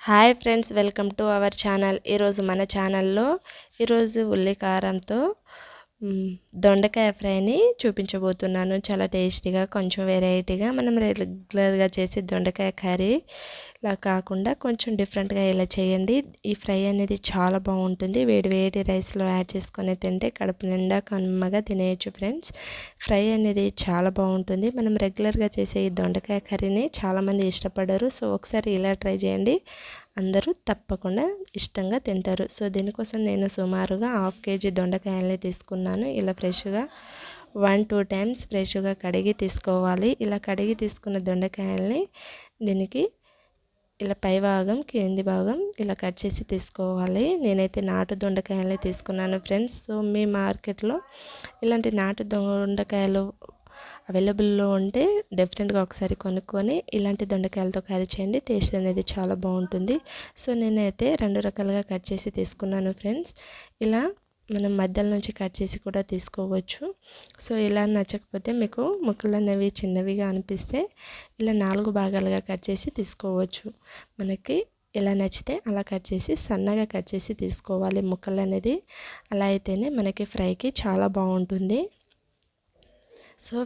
Hi friends, welcome to our channel. ఈరోజు మన ఛానల్లో ఉల్లి కారంతో దొండకాయ ఫ్రైని చూపించబోతున్నాను. చాలా టేస్టీగా, కొంచెం వెరైటీగా మనం రెగ్యులర్గా చేసే దొండకాయ కర్రీ లా కాకుండా కొంచెం డిఫరెంట్గా ఇలా చేయండి. ఈ ఫ్రై అనేది చాలా బాగుంటుంది. వేడి వేడి రైస్లో యాడ్ చేసుకొని తింటే కడుపు నిండా కమ్మగా తినేయచ్చు ఫ్రెండ్స్. ఫ్రై అనేది చాలా బాగుంటుంది. మనం రెగ్యులర్గా చేసే ఈ దొండకాయ కర్రీని చాలామంది ఇష్టపడరు. సో ఒకసారి ఇలా ట్రై చేయండి, అందరూ తప్పకుండా ఇష్టంగా తింటారు. సో దీనికోసం నేను సుమారుగా 1/2 kg దొండకాయల్ని తీసుకున్నాను. ఇలా ఫ్రెష్గా 1-2 టైమ్స్ ఫ్రెష్గా కడిగి తీసుకోవాలి. ఇలా కడిగి తీసుకున్న దొండకాయల్ని దీనికి ఇలా పై భాగం కింది భాగం ఇలా కట్ చేసి తీసుకోవాలి. నేనైతే నాటు దొండకాయల్ని తీసుకున్నాను ఫ్రెండ్స్. సో మీ మార్కెట్లో ఇలాంటి నాటు దొండకాయలు అవైలబుల్లో ఉంటే డెఫినెట్గా ఒకసారి కొనుక్కొని ఇలాంటి దొండకాయలతో కర్రీ చేయండి. టేస్ట్ అనేది చాలా బాగుంటుంది. సో నేనైతే 2 రకాలుగా కట్ చేసి తీసుకున్నాను ఫ్రెండ్స్. ఇలా మనం మధ్యలో నుంచి కట్ చేసి కూడా తీసుకోవచ్చు. సో ఇలా నచ్చకపోతే మీకు ముక్కలు అనేవి చిన్నవిగా అనిపిస్తే ఇలా 4 భాగాలుగా కట్ చేసి తీసుకోవచ్చు. మనకి ఎలా నచ్చితే అలా కట్ చేసి సన్నగా కట్ చేసి తీసుకోవాలి ముక్కలు అనేది. అలా అయితేనే మనకి ఫ్రైకి చాలా బాగుంటుంది. సో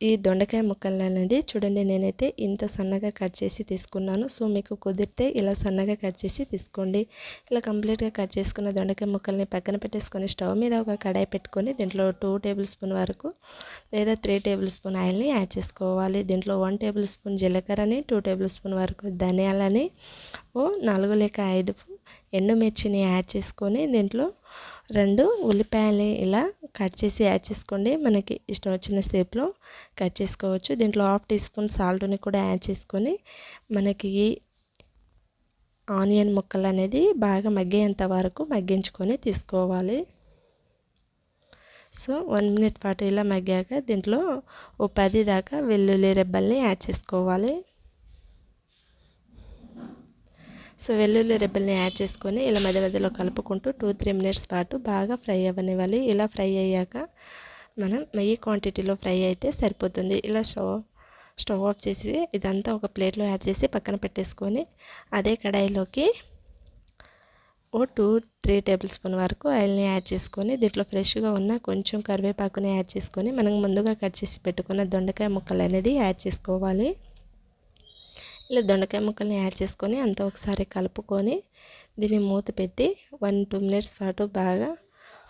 ఈ దొండకాయ ముక్కలు అనేది చూడండి, నేనైతే ఇంత సన్నగా కట్ చేసి తీసుకున్నాను. సో మీకు కుదిరితే ఇలా సన్నగా కట్ చేసి తీసుకోండి. ఇలా కంప్లీట్గా కట్ చేసుకున్న దొండకాయ ముక్కల్ని పక్కన పెట్టేసుకొని స్టవ్ మీద ఒక కడాయి పెట్టుకొని దీంట్లో 2 టేబుల్ స్పూన్ వరకు లేదా 3 టేబుల్ స్పూన్ ఆయిల్ని యాడ్ చేసుకోవాలి. దీంట్లో 1 టేబుల్ స్పూన్ జీలకర్రని, 2 టేబుల్ స్పూన్ వరకు ధనియాలని, 4 లేక 5 ఎండుమిర్చిని యాడ్ చేసుకొని దీంట్లో 2 ఉల్లిపాయలని ఇలా కట్ చేసి యాడ్ చేసుకోండి. మనకి ఇష్టం వచ్చిన షేప్లో కట్ చేసుకోవచ్చు. దీంట్లో 1/2 టీ స్పూన్ సాల్ట్ని కూడా యాడ్ చేసుకొని మనకి ఆనియన్ ముక్కలు అనేది బాగా మగ్గేంత వరకు మగ్గించుకొని తీసుకోవాలి. సో 1 మినిట్ పాటు ఇలా మగ్గాక దీంట్లో 10 దాకా వెల్లుల్లి రెబ్బల్ని యాడ్ చేసుకోవాలి. సో వెల్లుల్లి రెబ్బల్ని యాడ్ చేసుకొని ఇలా మధ్య మధ్యలో కలుపుకుంటూ 2-3 మినిట్స్ పాటు బాగా ఫ్రై అవ్వనివ్వాలి. ఇలా ఫ్రై అయ్యాక మనం ఈ క్వాంటిటీలో ఫ్రై అయితే సరిపోతుంది. ఇలా స్టవ్ ఆఫ్ చేసి ఇదంతా ఒక ప్లేట్లో యాడ్ చేసి పక్కన పెట్టేసుకొని అదే కడాయిలోకి 2-3 టేబుల్ స్పూన్ వరకు ఆయిల్ని యాడ్ చేసుకొని దీంట్లో ఫ్రెష్గా ఉన్న కొంచెం కరివేపాకుని యాడ్ చేసుకొని మనం ముందుగా కట్ చేసి పెట్టుకున్న దొండకాయ ముక్కలు అనేది యాడ్ చేసుకోవాలి. ఇలా దొండకాయ ముక్కల్ని యాడ్ చేసుకొని అంతా ఒకసారి కలుపుకొని దీన్ని మూత పెట్టి 1-2 మినిట్స్ పాటు బాగా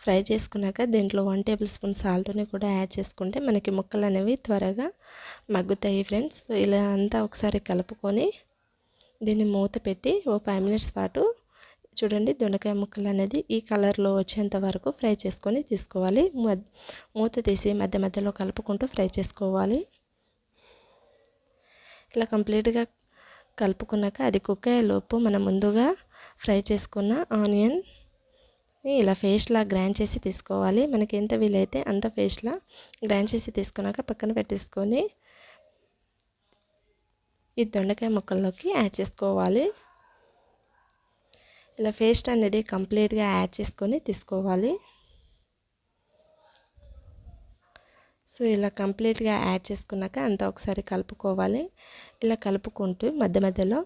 ఫ్రై చేసుకున్నాక దీంట్లో 1 టేబుల్ స్పూన్ సాల్ట్ని కూడా యాడ్ చేసుకుంటే మనకి ముక్కలు అనేవి త్వరగా మగ్గుతాయి ఫ్రెండ్స్. ఇలా అంతా ఒకసారి కలుపుకొని దీన్ని మూత పెట్టి 5 మినిట్స్ పాటు చూడండి, దొండకాయ ముక్కలు అనేది ఈ కలర్లో వచ్చేంత వరకు ఫ్రై చేసుకొని తీసుకోవాలి. మూత తీసి మధ్య మధ్యలో కలుపుకుంటూ ఫ్రై చేసుకోవాలి. ఇలా కంప్లీట్గా కలుపుకున్నాక అది కుక్ అయ్యేలోపు మనం ముందుగా ఫ్రై చేసుకున్న ఆనియన్ ఇలా పేస్ట్లా గ్రైండ్ చేసి తీసుకోవాలి. మనకి ఎంత వీలైతే అంత పేస్ట్లా గ్రైండ్ చేసి తీసుకున్నాక పక్కన పెట్టేసుకొని ఈ దొండకాయ ముక్కల్లోకి యాడ్ చేసుకోవాలి. ఇలా పేస్ట్ అనేది కంప్లీట్గా యాడ్ చేసుకొని తీసుకోవాలి. సో ఇలా కంప్లీట్గా యాడ్ చేసుకున్నాక అంతా ఒకసారి కలుపుకోవాలి. ఇలా కలుపుకుంటూ మధ్య మధ్యలో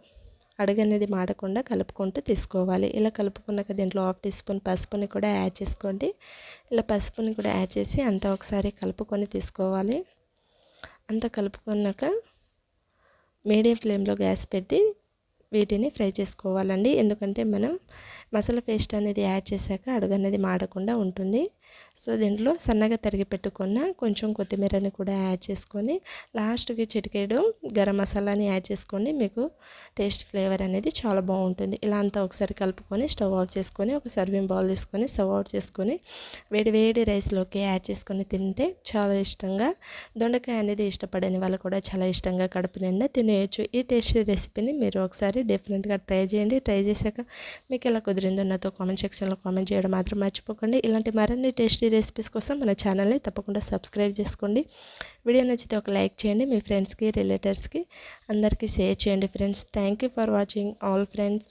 అడుగు అనేది మాడకుండా కలుపుకుంటూ తీసుకోవాలి. ఇలా కలుపుకున్నాక దీంట్లో 1/2 టీ స్పూన్ పసుపుని కూడా యాడ్ చేసుకోండి. ఇలా పసుపుని కూడా యాడ్ చేసి అంతా ఒకసారి కలుపుకొని తీసుకోవాలి. అంతా కలుపుకున్నాక మీడియం ఫ్లేమ్లో గ్యాస్ పెట్టి వీటిని ఫ్రై చేసుకోవాలండి. ఎందుకంటే మనం మసాలా పేస్ట్ అనేది యాడ్ చేశాక అడుగు అనేది మాడకుండా ఉంటుంది. సో దీంట్లో సన్నగా తరిగి పెట్టుకున్న కొంచెం కొత్తిమీరని కూడా యాడ్ చేసుకొని లాస్ట్కి చిటికెడు గరం మసాలాని యాడ్ చేసుకోండి. మీకు టేస్ట్ ఫ్లేవర్ అనేది చాలా బాగుంటుంది. ఇలా అంతా ఒకసారి కలుపుకొని స్టవ్ ఆఫ్ చేసుకొని ఒక సర్వింగ్ బౌల్ తీసుకొని స్టవ్ అవుట్ చేసుకొని వేడి వేడి రైస్లోకి యాడ్ చేసుకొని తింటే చాలా ఇష్టంగా, దొండకాయ అనేది ఇష్టపడని వాళ్ళు కూడా చాలా ఇష్టంగా కడుపు నిండా తినేయచ్చు. ఈ టేస్టీ రెసిపీని మీరు ఒకసారి డెఫినెట్గా ట్రై చేయండి. ట్రై చేశాక మీకు ఎలా కుదిరిందో నాతో కామెంట్ సెక్షన్లో కామెంట్ చేయడం మాత్రం మర్చిపోకండి. ఇలాంటి మరిన్ని టేస్టీ రెసిపీస్ కోసం మన ఛానల్ని తప్పకుండా సబ్స్క్రైబ్ చేసుకోండి. వీడియో నచ్చితే ఒక లైక్ చేయండి. మీ ఫ్రెండ్స్కి, రిలేటివ్స్కి అందరికీ షేర్ చేయండి friends. Thank you for watching all friends.